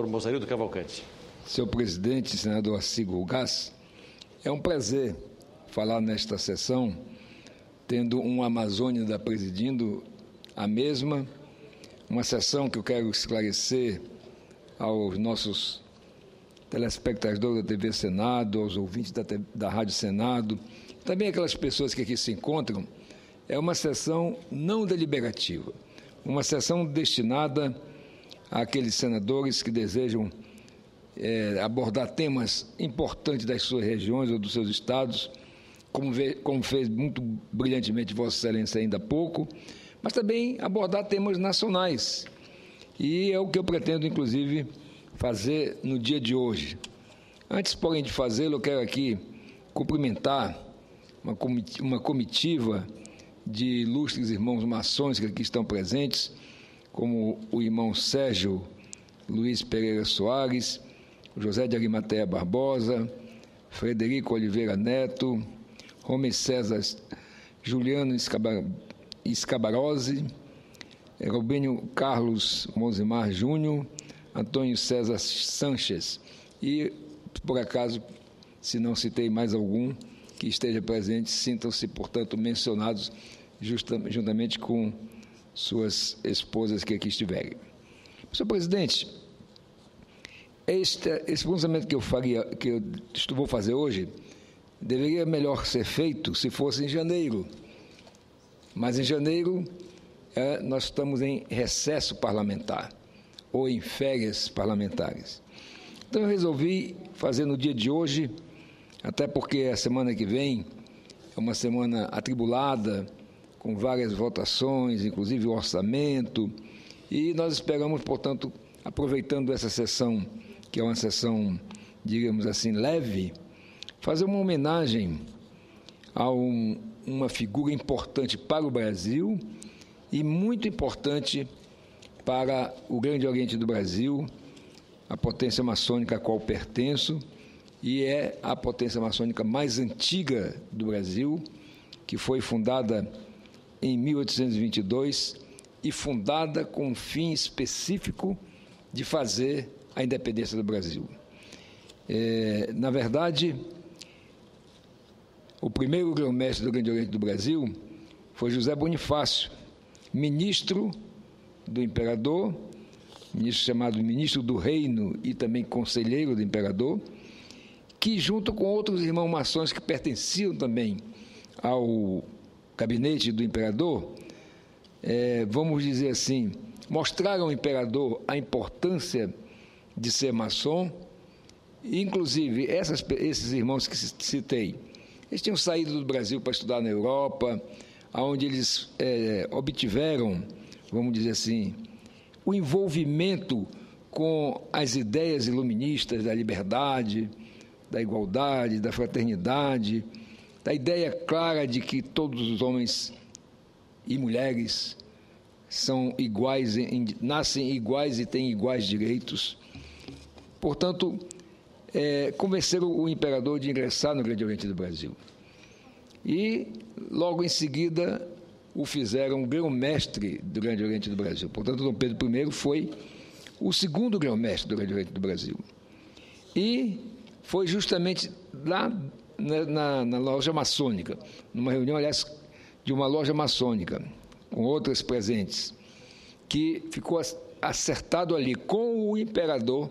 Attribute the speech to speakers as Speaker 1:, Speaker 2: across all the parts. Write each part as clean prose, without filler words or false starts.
Speaker 1: Mozarildo Cavalcante.
Speaker 2: Senhor presidente, senador Arcigo Gás, é um prazer falar nesta sessão, tendo uma Amazônia presidindo a mesma, uma sessão que eu quero esclarecer aos nossos telespectadores da TV Senado, aos ouvintes da Rádio Senado, também aquelas pessoas que aqui se encontram. É uma sessão não deliberativa, uma sessão destinada àqueles senadores que desejam abordar temas importantes das suas regiões ou dos seus estados, como fez muito brilhantemente Vossa Excelência ainda há pouco, mas também abordar temas nacionais. E é o que eu pretendo, inclusive, fazer no dia de hoje. Antes, porém, de fazê-lo, eu quero aqui cumprimentar uma comitiva de ilustres irmãos maçons que aqui estão presentes, como o irmão Sérgio Luiz Pereira Soares, José de Arimateia Barbosa, Frederico Oliveira Neto, Romeu César Juliano Escabarose, Robênio Carlos Monzimar Júnior, Antônio César Sanches e, por acaso, se não citei mais algum que esteja presente, sintam-se, portanto, mencionados juntamente com suas esposas que aqui estiverem. Senhor presidente, esse pronunciamento que eu vou fazer hoje, deveria melhor ser feito se fosse em janeiro. Mas em janeiro nós estamos em recesso parlamentar ou em férias parlamentares. Então eu resolvi fazer no dia de hoje, até porque a semana que vem é uma semana atribulada, com várias votações, inclusive o orçamento, e nós esperamos, portanto, aproveitando essa sessão, que é uma sessão, digamos assim, leve, fazer uma homenagem a uma figura importante para o Brasil e muito importante para o Grande Oriente do Brasil, a potência maçônica a qual pertenço, e é a potência maçônica mais antiga do Brasil, que foi fundada em 1822 e fundada com um fim específico de fazer a independência do Brasil. Na verdade, o primeiro grão-mestre do Grande Oriente do Brasil foi José Bonifácio, ministro do imperador, ministro chamado ministro do reino e também conselheiro do imperador, que junto com outros irmãos maçons que pertenciam também ao gabinete do imperador, vamos dizer assim, mostraram ao imperador a importância de ser maçom. Inclusive, esses irmãos que citei, eles tinham saído do Brasil para estudar na Europa, onde eles obtiveram, vamos dizer assim, o envolvimento com as ideias iluministas da liberdade, da igualdade, da fraternidade, da ideia clara de que todos os homens e mulheres são iguais, nascem iguais e têm iguais direitos. Portanto, convenceram o imperador de ingressar no Grande Oriente do Brasil. E, logo em seguida, o fizeram grão-mestre do Grande Oriente do Brasil. Portanto, Dom Pedro I foi o segundo grão-mestre do Grande Oriente do Brasil. E foi justamente lá na loja maçônica, numa reunião, aliás, de uma loja maçônica, com outras presentes, que ficou acertado ali com o imperador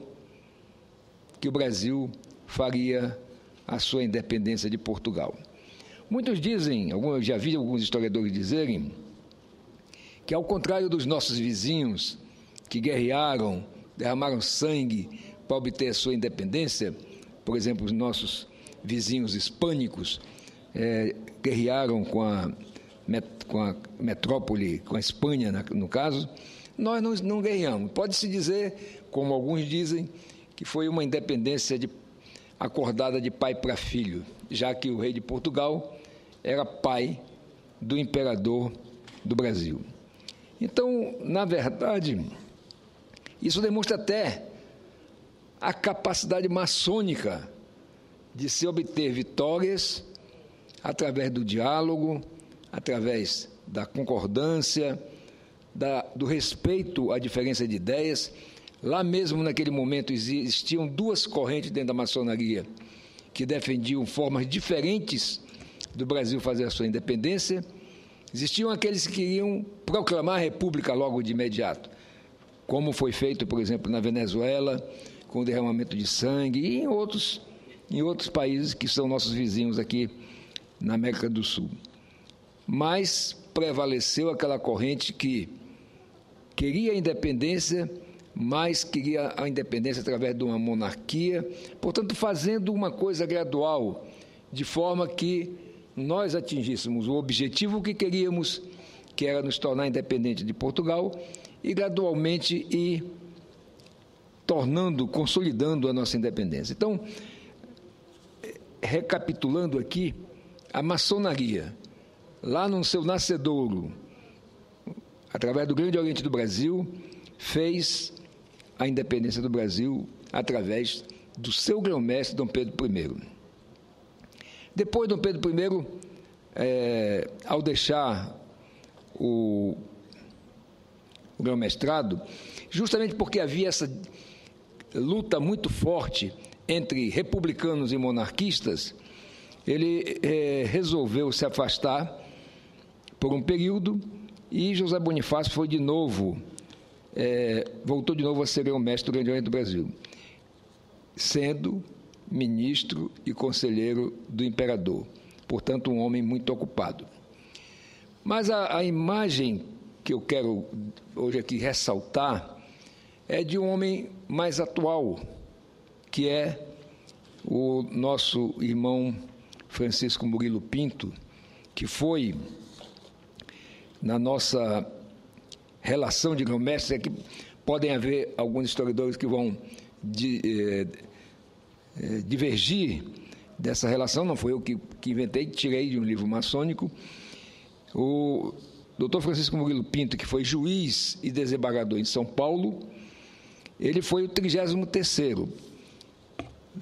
Speaker 2: que o Brasil faria a sua independência de Portugal. Muitos dizem, eu já vi alguns historiadores dizerem, que ao contrário dos nossos vizinhos, que guerrearam, derramaram sangue para obter a sua independência, por exemplo, os nossos vizinhos hispânicos guerrearam com a metrópole, com a Espanha, no caso, nós não guerreamos. Pode-se dizer, como alguns dizem, que foi uma independência acordada de pai para filho, já que o rei de Portugal era pai do imperador do Brasil. Então, na verdade, isso demonstra até a capacidade maçônica de se obter vitórias através do diálogo, através da concordância, do respeito à diferença de ideias, Lá mesmo, naquele momento, existiam duas correntes dentro da maçonaria que defendiam formas diferentes do Brasil fazer a sua independência. Existiam aqueles que queriam proclamar a república logo de imediato, como foi feito, por exemplo, na Venezuela, com o derramamento de sangue, e em outros países que são nossos vizinhos aqui na América do Sul. Mas prevaleceu aquela corrente que queria a independência, mas queria a independência através de uma monarquia, portanto, fazendo uma coisa gradual, de forma que nós atingíssemos o objetivo que queríamos, que era nos tornar independente de Portugal, e gradualmente ir consolidando a nossa independência. Então, recapitulando aqui, a maçonaria, lá no seu nascedouro, através do Grande Oriente do Brasil, fez a independência do Brasil através do seu grão-mestre, Dom Pedro I. Depois, Dom Pedro I, ao deixar o grão-mestrado, justamente porque havia essa luta muito forte entre republicanos e monarquistas, ele resolveu se afastar por um período e José Bonifácio voltou de novo a ser grão-mestre do Grande Oriente do Brasil, sendo ministro e conselheiro do imperador, portanto, um homem muito ocupado. Mas a imagem que eu quero hoje aqui ressaltar é de um homem mais atual, que é o nosso irmão Francisco Murilo Pinto, que foi, na nossa relação de grão-mestre, que podem haver alguns historiadores que vão divergir dessa relação, não foi eu que inventei, tirei de um livro maçônico. O Dr. Francisco Murilo Pinto, que foi juiz e desembargador em São Paulo, ele foi o 33º,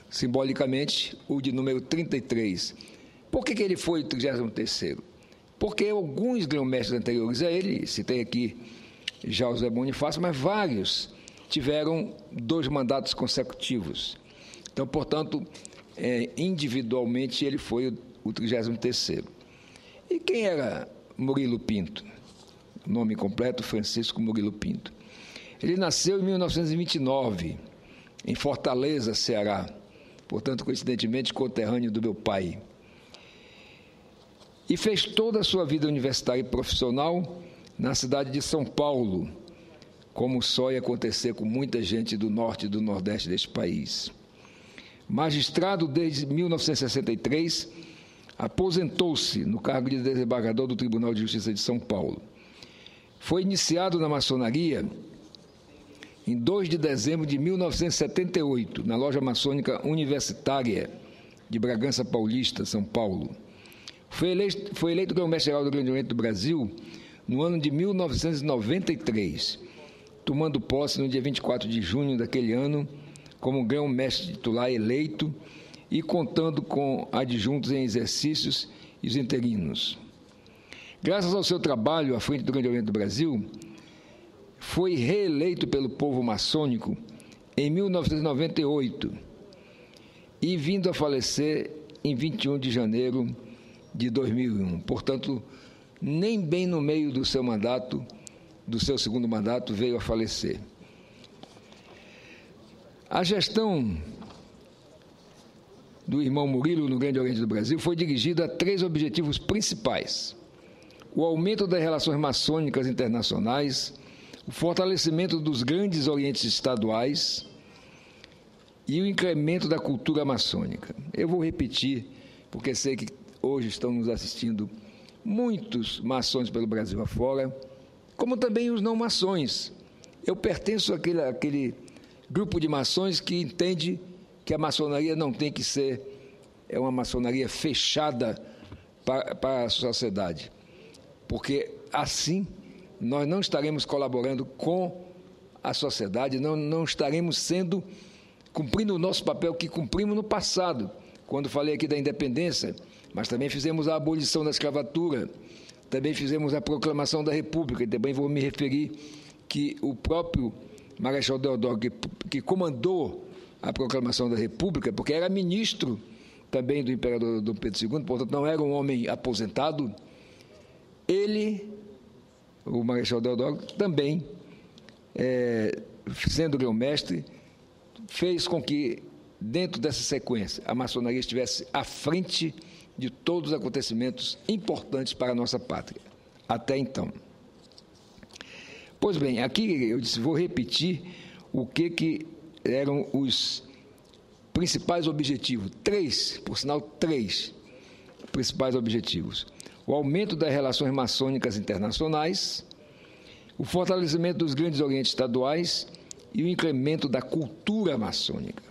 Speaker 2: simbolicamente o de número 33. Por que ele foi o 33º? Porque alguns grão-mestres anteriores a ele, citei aqui já o José Bonifácio, mas vários tiveram 2 mandatos consecutivos. Então, portanto, individualmente ele foi o 33º. E quem era Murilo Pinto? Nome completo, Francisco Murilo Pinto. Ele nasceu em 1929, em Fortaleza, Ceará, portanto, coincidentemente, conterrâneo do meu pai. E fez toda a sua vida universitária e profissional na cidade de São Paulo, como só ia acontecer com muita gente do norte e do nordeste deste país. Magistrado desde 1963, aposentou-se no cargo de desembargador do Tribunal de Justiça de São Paulo. Foi iniciado na maçonaria em 2 de dezembro de 1978, na loja maçônica universitária de Bragança Paulista, São Paulo. Foi eleito grão-mestre-geral do Grande Oriente do Brasil no ano de 1993, tomando posse no dia 24 de junho daquele ano como grão-mestre titular eleito e contando com adjuntos em exercícios e os interinos. Graças ao seu trabalho à frente do Grande Oriente do Brasil, foi reeleito pelo povo maçônico em 1998 e vindo a falecer em 21 de janeiro de 2001. Portanto, nem bem no meio do seu mandato, do seu segundo mandato, veio a falecer. A gestão do irmão Murilo no Grande Oriente do Brasil foi dirigida a 3 objetivos principais: o aumento das relações maçônicas internacionais, o fortalecimento dos grandes orientes estaduais e o incremento da cultura maçônica. Eu vou repetir, porque sei que hoje estão nos assistindo muitos maçons pelo Brasil afora, como também os não maçons. Eu pertenço àquele grupo de maçons que entende que a maçonaria não tem que ser uma maçonaria fechada para a sociedade, porque assim nós não estaremos colaborando com a sociedade, não estaremos cumprindo o nosso papel que cumprimos no passado, quando falei aqui da independência, mas também fizemos a abolição da escravatura, também fizemos a proclamação da República, e também vou me referir que o próprio Marechal Deodoro, que comandou a proclamação da República, porque era ministro também do imperador Dom Pedro II, portanto não era um homem aposentado, ele, o Marechal Deodoro, também, sendo grão-mestre, fez com que, dentro dessa sequência, a maçonaria estivesse à frente de todos os acontecimentos importantes para a nossa pátria, até então. Pois bem, aqui eu disse, vou repetir o que eram os principais objetivos, por sinal, três principais objetivos. O aumento das relações maçônicas internacionais, o fortalecimento dos grandes orientes estaduais e o incremento da cultura maçônica.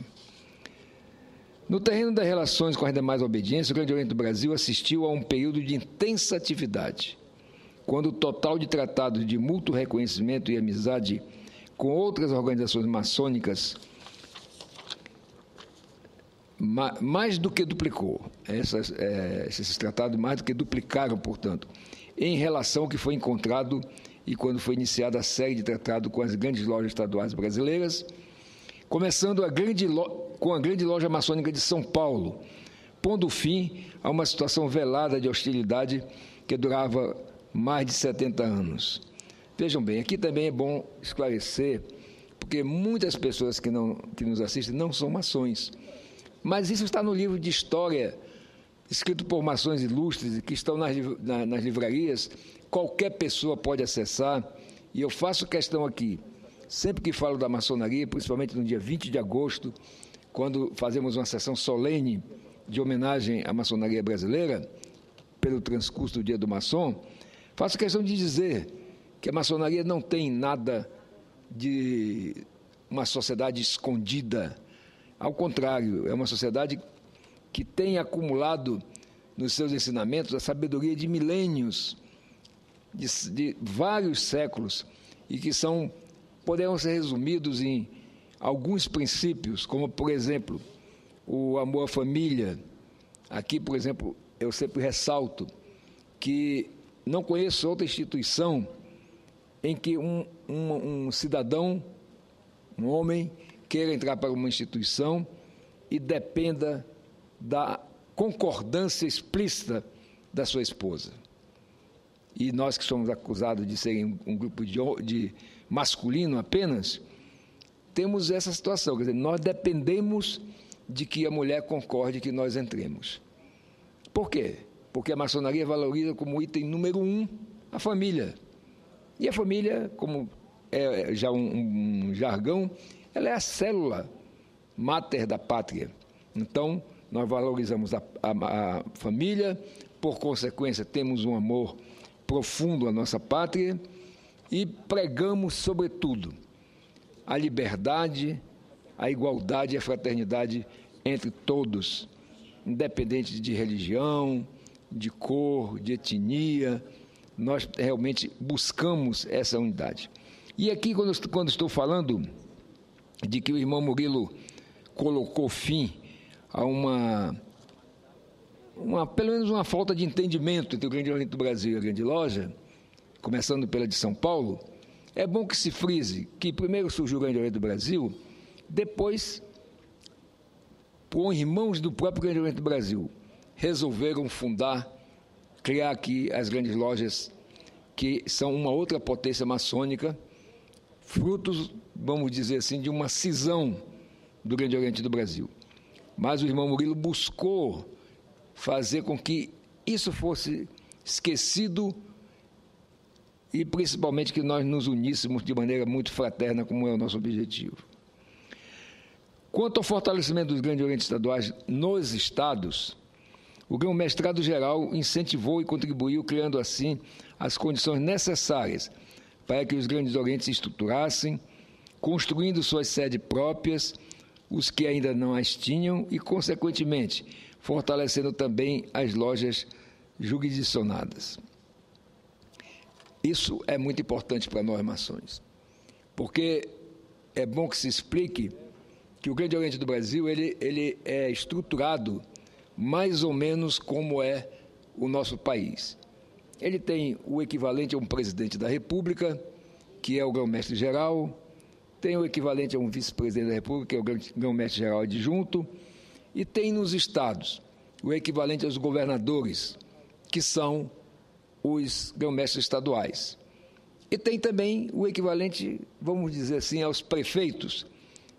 Speaker 2: No terreno das relações com as demais obediências, o Grande Oriente do Brasil assistiu a um período de intensa atividade, quando o total de tratados de mútuo reconhecimento e amizade com outras organizações maçônicas mais do que duplicou. Esses tratados mais do que duplicaram, portanto, em relação ao que foi encontrado e quando foi iniciada a série de tratados com as grandes lojas estaduais brasileiras, começando com a grande loja maçônica de São Paulo, pondo fim a uma situação velada de hostilidade que durava mais de 70 anos. Vejam bem, aqui também é bom esclarecer, porque muitas pessoas que nos assistem não são maçons, mas isso está no livro de história, escrito por maçons ilustres, que estão nas livrarias, qualquer pessoa pode acessar, e eu faço questão aqui, sempre que falo da maçonaria, principalmente no dia 20 de agosto, quando fazemos uma sessão solene de homenagem à maçonaria brasileira, pelo transcurso do Dia do Maçom, faço questão de dizer que a maçonaria não tem nada de uma sociedade escondida. Ao contrário, é uma sociedade que tem acumulado nos seus ensinamentos a sabedoria de milênios, de vários séculos, e que poderão ser resumidos em alguns princípios, como, por exemplo, o amor à família. Aqui, por exemplo, eu sempre ressalto que não conheço outra instituição em que um cidadão, um homem, queira entrar para uma instituição e dependa da concordância explícita da sua esposa. E nós que somos acusados de serem um grupo de masculino apenas, temos essa situação, quer dizer, nós dependemos de que a mulher concorde que nós entremos. Por quê? Porque a maçonaria valoriza como item número 1 a família. E a família, como é já um jargão, ela é a célula máter da pátria. Então, nós valorizamos a família, por consequência, temos um amor profundo à nossa pátria e pregamos, sobretudo, a liberdade, a igualdade e a fraternidade entre todos, independente de religião, de cor, de etnia. Nós realmente buscamos essa unidade. E aqui, quando estou falando de que o irmão Murilo colocou fim a pelo menos uma falta de entendimento entre o Grande Oriente do Brasil e a Grande Loja, começando pela de São Paulo, é bom que se frise que primeiro surgiu o Grande Oriente do Brasil, depois, com irmãos do próprio Grande Oriente do Brasil, resolveram criar aqui as grandes lojas, que são uma outra potência maçônica, frutos, vamos dizer assim, de uma cisão do Grande Oriente do Brasil. Mas o irmão Murilo buscou fazer com que isso fosse esquecido e, principalmente, que nós nos uníssemos de maneira muito fraterna, como é o nosso objetivo. Quanto ao fortalecimento dos grandes orientes estaduais nos estados, o Grão-Mestrado Geral incentivou e contribuiu, criando assim as condições necessárias para que os grandes orientes se estruturassem, construindo suas sedes próprias, os que ainda não as tinham, e, consequentemente, fortalecendo também as lojas jurisdicionadas. Isso é muito importante para nós maçons, porque é bom que se explique que o Grande Oriente do Brasil ele é estruturado mais ou menos como é o nosso país. Ele tem o equivalente a um presidente da República, que é o grão-mestre geral, tem o equivalente a um vice-presidente da República, que é o grão-mestre-geral adjunto, e tem nos estados o equivalente aos governadores, que são os grão-mestres estaduais. E tem também o equivalente, vamos dizer assim, aos prefeitos,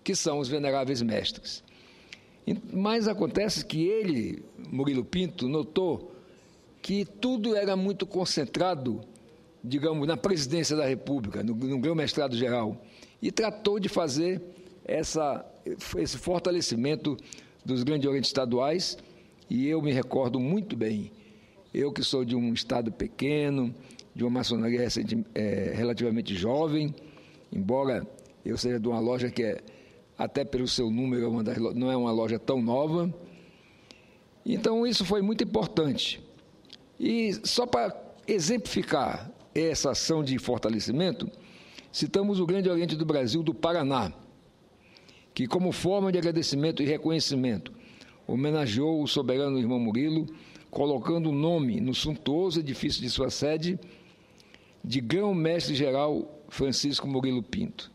Speaker 2: que são os veneráveis mestres. Mas acontece que ele, Murilo Pinto, notou que tudo era muito concentrado, digamos, na presidência da República, no grão-mestrado geral, e tratou de fazer esse fortalecimento dos grandes orientes estaduais, e eu me recordo muito bem, eu que sou de um estado pequeno, de uma maçonaria relativamente jovem, embora eu seja de uma loja que é, até pelo seu número, não é uma loja tão nova. Então, isso foi muito importante. E só para exemplificar essa ação de fortalecimento, citamos o Grande Oriente do Brasil do Paraná, que, como forma de agradecimento e reconhecimento, homenageou o soberano irmão Murilo, colocando o nome no suntuoso edifício de sua sede de Grão-Mestre-Geral Francisco Murilo Pinto.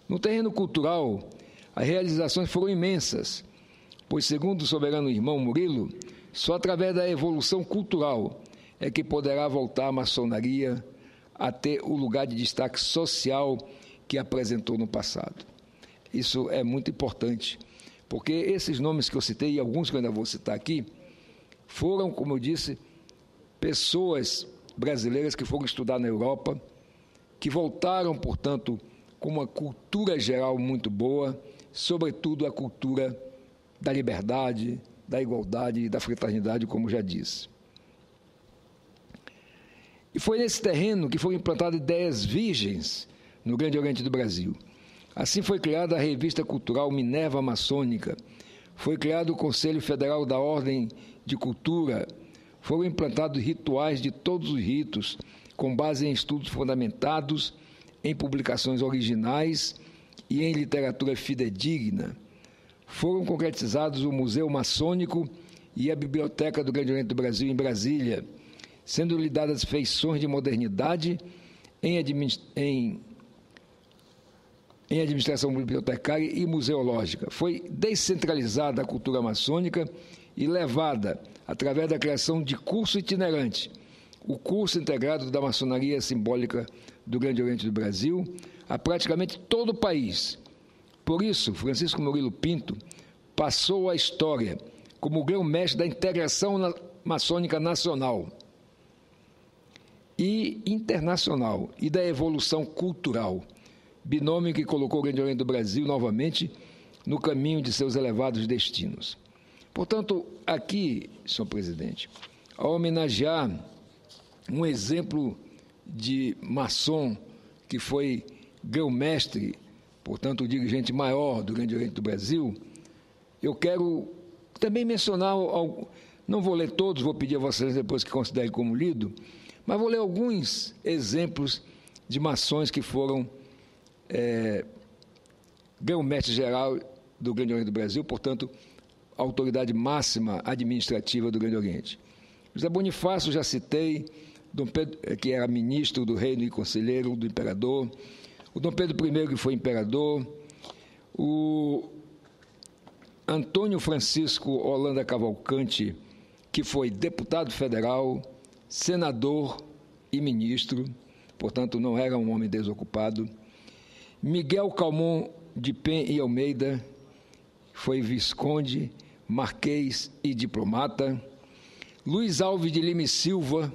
Speaker 2: No terreno cultural, as realizações foram imensas, pois, segundo o soberano irmão Murilo, só através da evolução cultural é que poderá voltar a maçonaria a ter o lugar de destaque social que apresentou no passado. Isso é muito importante, porque esses nomes que eu citei, e alguns que eu ainda vou citar aqui, foram, como eu disse, pessoas brasileiras que foram estudar na Europa, que voltaram, portanto, com uma cultura geral muito boa, sobretudo a cultura da liberdade, da igualdade e da fraternidade, como já disse. E foi nesse terreno que foram implantadas ideias virgens no Grande Oriente do Brasil. Assim foi criada a Revista Cultural Minerva Maçônica, foi criado o Conselho Federal da Ordem de Cultura, foram implantados rituais de todos os ritos, com base em estudos fundamentados, em publicações originais e em literatura fidedigna. Foram concretizados o Museu Maçônico e a Biblioteca do Grande Oriente do Brasil em Brasília, sendo lhe dadas feições de modernidade em administração bibliotecária e museológica. Foi descentralizada a cultura maçônica e levada, através da criação de curso itinerante, o curso integrado da maçonaria simbólica do Grande Oriente do Brasil, a praticamente todo o país. Por isso, Francisco Murilo Pinto passou à história como o grão-mestre da integração maçônica nacional e internacional e da evolução cultural, binômio que colocou o Grande Oriente do Brasil novamente no caminho de seus elevados destinos. Portanto, aqui, senhor presidente, ao homenagear um exemplo de maçom que foi grão-mestre, portanto, o dirigente maior do Grande Oriente do Brasil, eu quero também mencionar, não vou ler todos, vou pedir a Vossa Excelência depois que considere como lido, mas vou ler alguns exemplos de maçons que foram grão-mestre geral do Grande Oriente do Brasil, portanto, autoridade máxima administrativa do Grande Oriente. José Bonifácio, já citei, Dom Pedro, que era ministro do reino e conselheiro do imperador, o Dom Pedro I, que foi imperador, o Antônio Francisco Holanda Cavalcante, que foi deputado federal, senador e ministro, portanto, não era um homem desocupado, Miguel Calmon de Pen e Almeida, foi visconde, marquês e diplomata, Luiz Alves de Lima e Silva,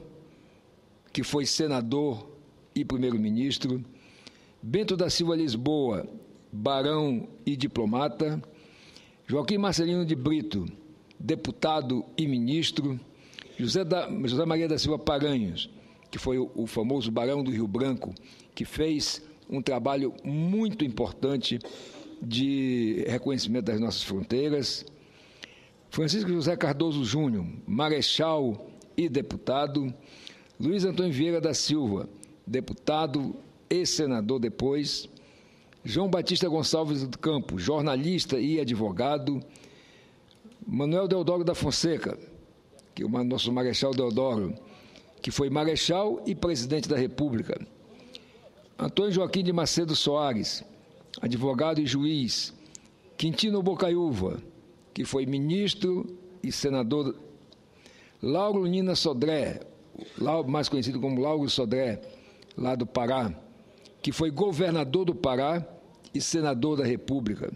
Speaker 2: que foi senador e primeiro-ministro, Bento da Silva Lisboa, barão e diplomata, Joaquim Marcelino de Brito, deputado e ministro, José Maria da Silva Paranhos, que foi o famoso barão do Rio Branco, que fez um trabalho muito importante de reconhecimento das nossas fronteiras, Francisco José Cardoso Júnior, marechal e deputado, Luiz Antônio Vieira da Silva, deputado e senador depois, João Batista Gonçalves do Campo, jornalista e advogado, Manuel Deodoro da Fonseca, que é o nosso marechal Deodoro, que foi marechal e presidente da República, Antônio Joaquim de Macedo Soares, advogado e juiz. Quintino Bocaiúva, que foi ministro e senador. Lauro Nina Sodré, mais conhecido como Lauro Sodré, lá do Pará, que foi governador do Pará e senador da República.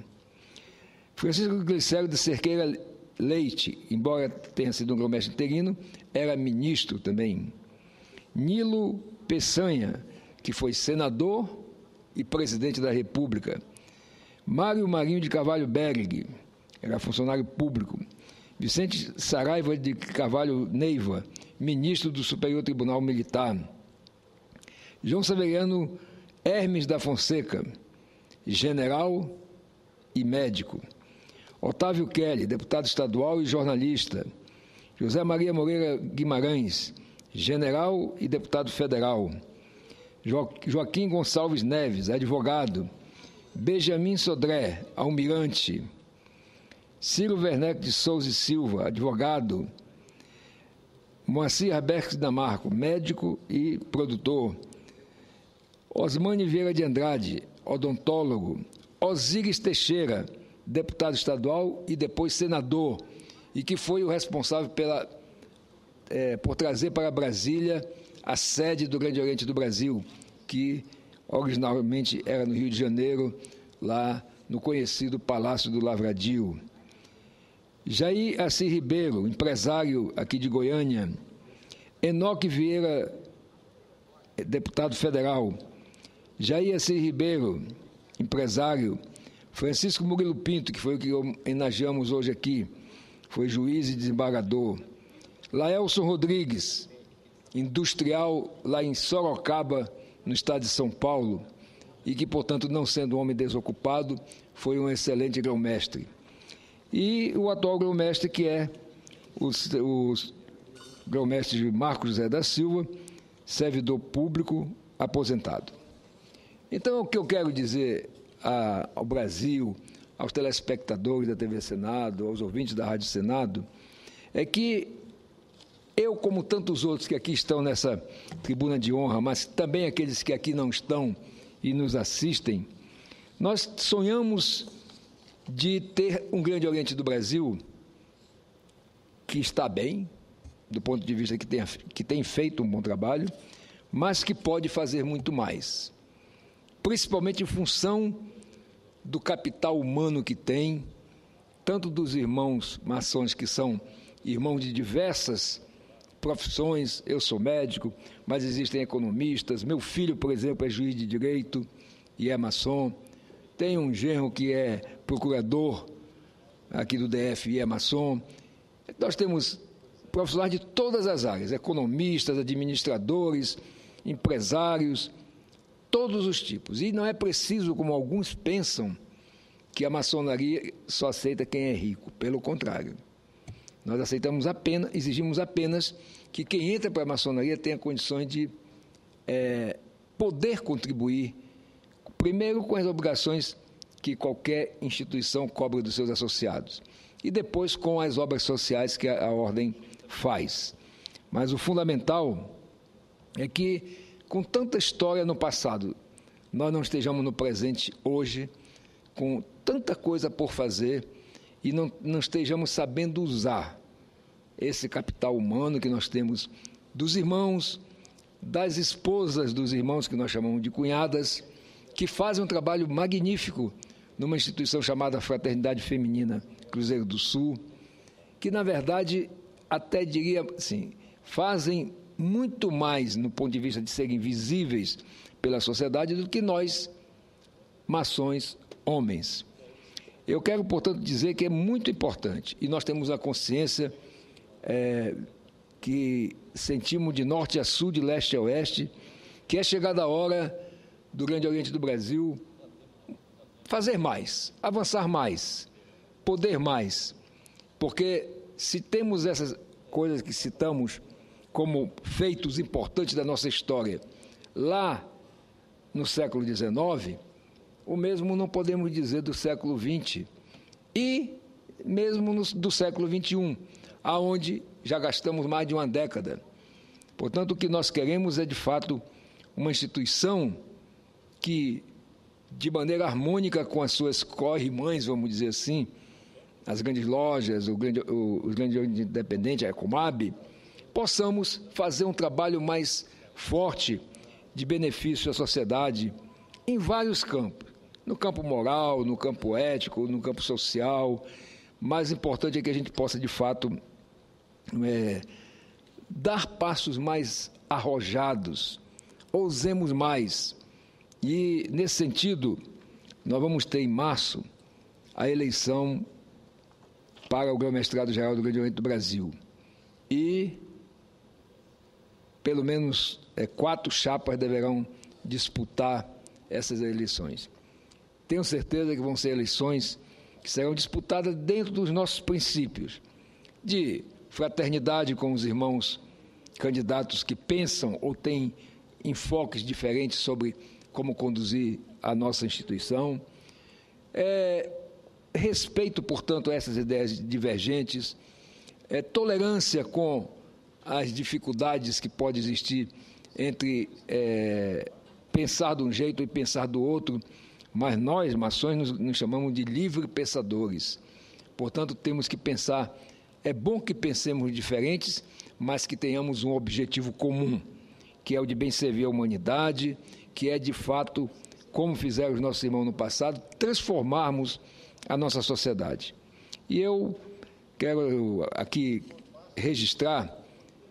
Speaker 2: Francisco Glicério de Cerqueira Leite, embora tenha sido um grão-mestre interino, era ministro também. Nilo Peçanha, que foi senador e presidente da República. Mário Marinho de Carvalho Berg, era funcionário público. Vicente Saraiva de Carvalho Neiva, ministro do Superior Tribunal Militar. João Severiano Hermes da Fonseca, general e médico. Otávio Kelly, deputado estadual e jornalista. José Maria Moreira Guimarães, general e deputado federal. Joaquim Gonçalves Neves, advogado. Benjamin Sodré, almirante. Ciro Werneck de Souza e Silva, advogado. Moacir Arbex Damarco, médico e produtor. Osmane Vieira de Andrade, odontólogo. Osíris Teixeira, deputado estadual e depois senador, e que foi o responsável por trazer para Brasília a sede do Grande Oriente do Brasil, que originalmente era no Rio de Janeiro, lá no conhecido Palácio do Lavradio. Jair Assis Ribeiro, empresário aqui de Goiânia. Enoque Vieira, deputado federal. Jair Assis Ribeiro, empresário. Francisco Murilo Pinto, que foi o que homenageamos hoje aqui, foi juiz e desembargador. Laelson Rodrigues, industrial lá em Sorocaba, no estado de São Paulo, e que, portanto, não sendo um homem desocupado, foi um excelente grão-mestre. E o atual grão-mestre, que é o grão-mestre Marcos José da Silva, servidor público aposentado. Então, o que eu quero dizer ao Brasil, aos telespectadores da TV Senado, aos ouvintes da Rádio Senado, é que eu, como tantos outros que aqui estão nessa tribuna de honra, mas também aqueles que aqui não estão e nos assistem, nós sonhamos de ter um Grande Oriente do Brasil que está bem, do ponto de vista que tem feito um bom trabalho, mas que pode fazer muito mais, principalmente em função do capital humano que tem, tanto dos irmãos maçons, que são irmãos de diversas profissões. Eu sou médico, mas existem economistas. Meu filho, por exemplo, é juiz de direito e é maçom. Tenho um genro que é procurador aqui do DF e é maçom. Nós temos profissionais de todas as áreas, economistas, administradores, empresários, todos os tipos. E não é preciso, como alguns pensam, que a maçonaria só aceita quem é rico. Pelo contrário. Nós exigimos apenas que quem entra para a maçonaria tenha condições de poder contribuir, primeiro com as obrigações que qualquer instituição cobra dos seus associados, e depois com as obras sociais que a ordem faz. Mas o fundamental é que, com tanta história no passado, nós não estejamos no presente hoje, com tanta coisa por fazer, e não estejamos sabendo usar esse capital humano que nós temos dos irmãos, das esposas dos irmãos, que nós chamamos de cunhadas, que fazem um trabalho magnífico numa instituição chamada Fraternidade Feminina Cruzeiro do Sul, que, na verdade, até diria assim, fazem muito mais no ponto de vista de serem visíveis pela sociedade do que nós, maçons, homens. Eu quero, portanto, dizer que é muito importante, e nós temos a consciência que sentimos de norte a sul, de leste a oeste, que é chegada a hora do Grande Oriente do Brasil fazer mais, avançar mais, poder mais, porque se temos essas coisas que citamos como feitos importantes da nossa história lá no século XIX, o mesmo não podemos dizer do século XX e mesmo do século XXI, aonde já gastamos mais de uma década. Portanto, o que nós queremos é, de fato, uma instituição que de maneira harmônica com as suas co-irmãs, vamos dizer assim, as grandes lojas, os grandes independentes, a Comab, possamos fazer um trabalho mais forte de benefício à sociedade em vários campos, no campo moral, no campo ético, no campo social. Mais importante é que a gente possa, de fato, dar passos mais arrojados, ousemos mais. E, nesse sentido, nós vamos ter em março a eleição para o Grão-Mestrado Geral do Grande Oriente do Brasil. E, pelo menos, 4 chapas deverão disputar essas eleições. Tenho certeza que vão ser eleições que serão disputadas dentro dos nossos princípios de fraternidade com os irmãos candidatos que pensam ou têm enfoques diferentes sobre como conduzir a nossa instituição. Respeito, portanto, a essas ideias divergentes, tolerância com as dificuldades que pode existir entre pensar de um jeito e pensar do outro, mas nós, maçons, nos chamamos de livre pensadores. Portanto, temos que pensar, é bom que pensemos diferentes, mas que tenhamos um objetivo comum, que é o de bem servir a humanidade, que é, de fato, como fizeram os nossos irmãos no passado, transformarmos a nossa sociedade. E eu quero aqui registrar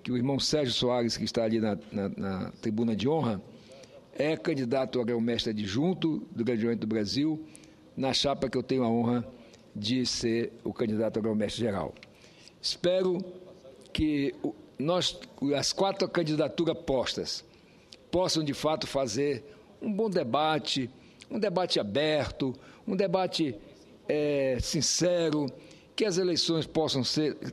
Speaker 2: que o irmão Sérgio Soares, que está ali na tribuna de honra, é candidato a grão-mestre adjunto do Grande Oriente do Brasil, na chapa que eu tenho a honra de ser o candidato a grão-mestre geral. Espero que as 4 candidaturas postas, possam, de fato, fazer um bom debate, um debate aberto, um debate sincero, que as eleições possam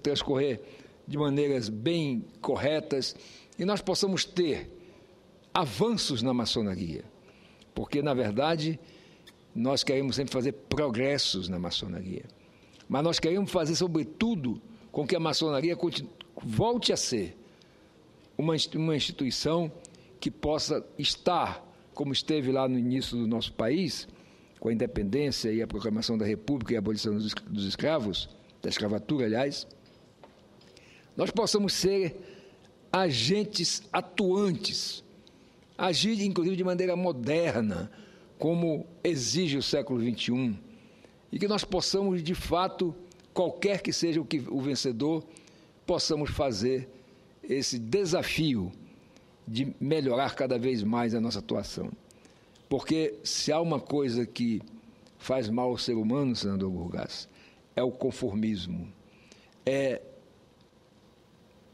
Speaker 2: transcorrer de maneiras bem corretas e nós possamos ter avanços na maçonaria, porque, na verdade, nós queremos sempre fazer progressos na maçonaria, mas nós queremos fazer, sobretudo, com que a maçonaria volte a ser uma instituição que possa estar, como esteve lá no início do nosso país, com a independência e a proclamação da República e a abolição dos escravos, da escravatura, aliás, nós possamos ser agentes atuantes, agir, inclusive, de maneira moderna, como exige o século XXI, e que nós possamos, de fato, qualquer que seja o vencedor, possamos fazer esse desafio de melhorar cada vez mais a nossa atuação. Porque se há uma coisa que faz mal ao ser humano, senador Burgaz, é o conformismo, é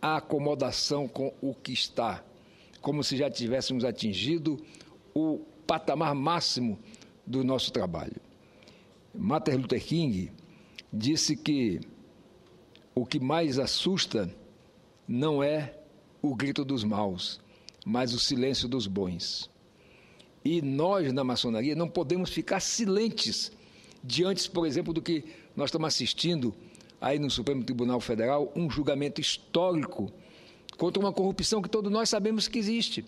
Speaker 2: a acomodação com o que está, como se já tivéssemos atingido o patamar máximo do nosso trabalho. Martin Luther King disse que o que mais assusta não é o grito dos maus, mas o silêncio dos bons. E nós, na maçonaria, não podemos ficar silentes diante, por exemplo, do que nós estamos assistindo aí no Supremo Tribunal Federal, um julgamento histórico contra uma corrupção que todos nós sabemos que existe,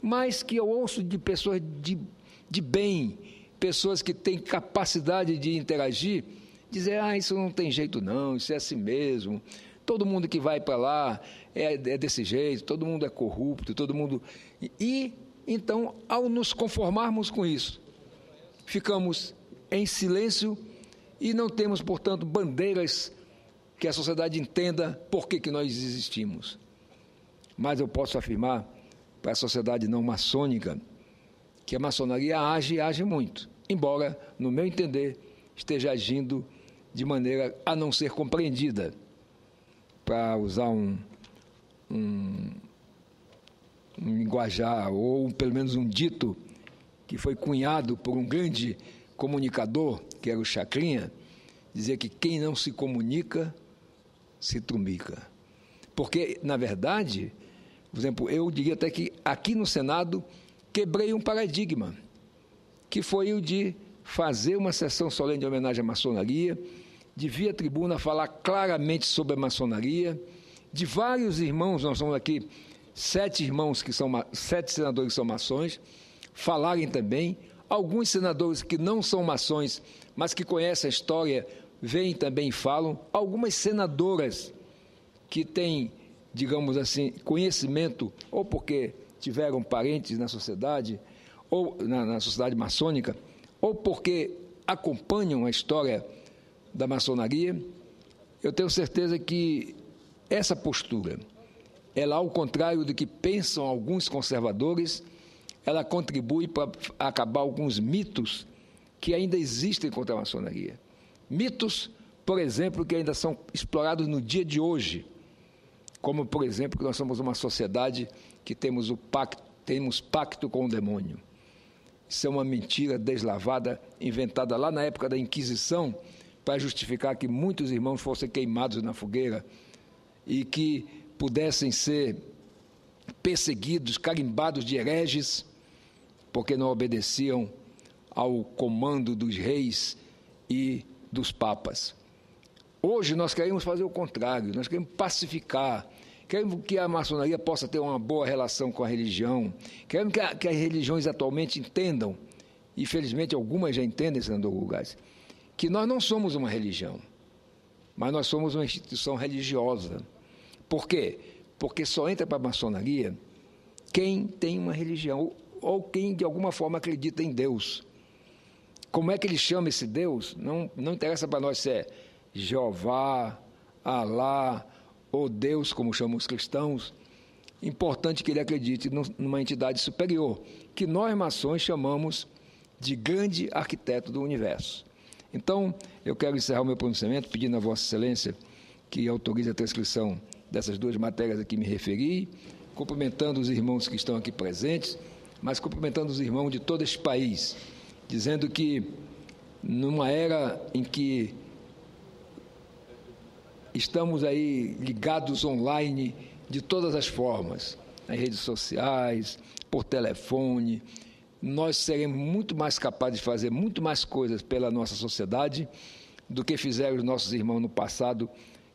Speaker 2: mas que eu ouço de pessoas de bem, pessoas que têm capacidade de interagir, dizer, isso não tem jeito não, isso é assim mesmo, todo mundo que vai para lá é desse jeito, todo mundo é corrupto, todo mundo... E, então, ao nos conformarmos com isso, ficamos em silêncio e não temos, portanto, bandeiras que a sociedade entenda por que nós existimos. Mas eu posso afirmar para a sociedade não maçônica que a maçonaria age muito, embora, no meu entender, esteja agindo de maneira a não ser compreendida, para usar um linguajar, ou pelo menos um dito que foi cunhado por um grande comunicador, que era o Chacrinha, dizia que quem não se comunica, se trumica. Porque, na verdade, por exemplo, eu diria até que aqui no Senado quebrei um paradigma, que foi o de fazer uma sessão solene de homenagem à maçonaria, de vir à tribuna falar claramente sobre a maçonaria, de vários irmãos, nós somos aqui 7 irmãos, 7 senadores que são maçons, falarem também, Alguns senadores que não são maçons, mas que conhecem a história, vêm também e falam. Algumas senadoras que têm, digamos assim, conhecimento, ou porque tiveram parentes na sociedade, ou na sociedade maçônica, ou porque acompanham a história da maçonaria, eu tenho certeza que essa postura, ela, ao contrário do que pensam alguns conservadores, ela contribui para acabar alguns mitos que ainda existem contra a maçonaria. Mitos, por exemplo, que ainda são explorados no dia de hoje, como, por exemplo, que nós somos uma sociedade que temos pacto com o demônio. Isso é uma mentira deslavada, inventada lá na época da Inquisição, para justificar que muitos irmãos fossem queimados na fogueira e que pudessem ser perseguidos, carimbados de hereges, porque não obedeciam ao comando dos reis e dos papas. Hoje nós queremos fazer o contrário, nós queremos pacificar, queremos que a maçonaria possa ter uma boa relação com a religião, queremos que as religiões atualmente entendam, e felizmente algumas já entendem, senador Gulgás, que nós não somos uma religião, mas nós somos uma instituição religiosa. Por quê? Porque só entra para a maçonaria quem tem uma religião ou quem de alguma forma acredita em Deus. Como é que ele chama esse Deus? Não interessa para nós se é Jeová, Alá ou Deus, como chamam os cristãos. Importante que ele acredite numa entidade superior, que nós maçons chamamos de grande arquiteto do universo. Então, eu quero encerrar o meu pronunciamento pedindo a Vossa Excelência que autorize a transcrição dessas duas matérias a que me referi, cumprimentando os irmãos que estão aqui presentes, mas cumprimentando os irmãos de todo este país, dizendo que, numa era em que estamos aí ligados online de todas as formas, nas redes sociais, por telefone, nós seremos muito mais capazes de fazer muito mais coisas pela nossa sociedade do que fizeram os nossos irmãos no passado,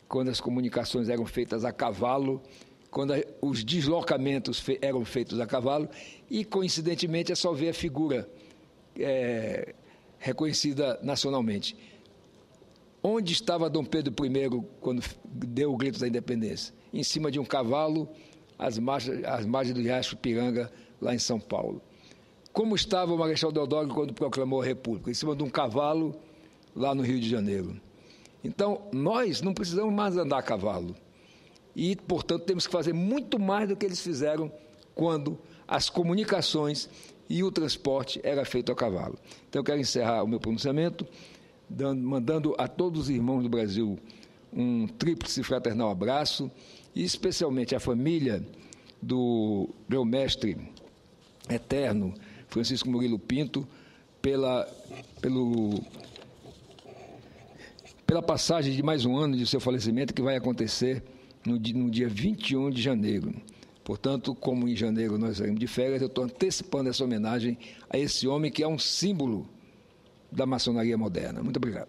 Speaker 2: quando as comunicações eram feitas a cavalo, quando os deslocamentos eram feitos a cavalo, e, coincidentemente, é só ver a figura reconhecida nacionalmente. Onde estava Dom Pedro I quando deu o grito da independência? Em cima de um cavalo, às margens do Riacho Piranga, lá em São Paulo. Como estava o Marechal Deodoro quando proclamou a República? Em cima de um cavalo, lá no Rio de Janeiro. Então, nós não precisamos mais andar a cavalo. E, portanto, temos que fazer muito mais do que eles fizeram quando as comunicações e o transporte era feito a cavalo. Então, eu quero encerrar o meu pronunciamento mandando a todos os irmãos do Brasil um tríplice fraternal abraço, e especialmente à família do meu mestre eterno, Francisco Murilo Pinto, pela passagem de mais um ano de seu falecimento, que vai acontecer no dia 21 de janeiro. Portanto, como em janeiro nós saímos de férias, eu estou antecipando essa homenagem a esse homem que é um símbolo da maçonaria moderna. Muito obrigado.